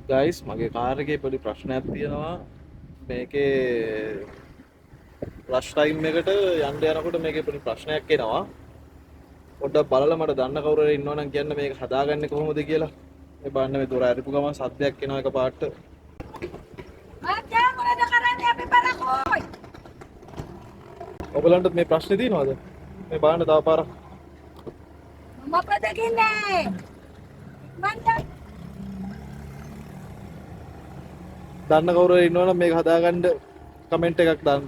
Guys මගේ car එකේ පොඩි ප්‍රශ්නයක් තියෙනවා මේකේ රෂ් ටයිම් එකට යන්න යනකොට මේකේ පොඩි ප්‍රශ්නයක් එනවා පොඩ්ඩක් බලලා මට දන්න කවුරු හරි ඉන්නවනම් කියන්න මේක හදාගන්නේ කොහොමද කියලා මේ බලන්න මේ දොර අරපු ගමන් සද්දයක් එනවා එකපාරට Aja, mulai sekarang ya, Piparakoy. ඔයගලන්ටත් මේ ප්‍රශ්නේ තියෙනවද මේ බලන්න තව පාරක් Mama pada gini. Mantap. දන්න කවුරු හරි ඉන්නවනම් මේක හදාගන්න කමෙන්ට් එකක් දාන්න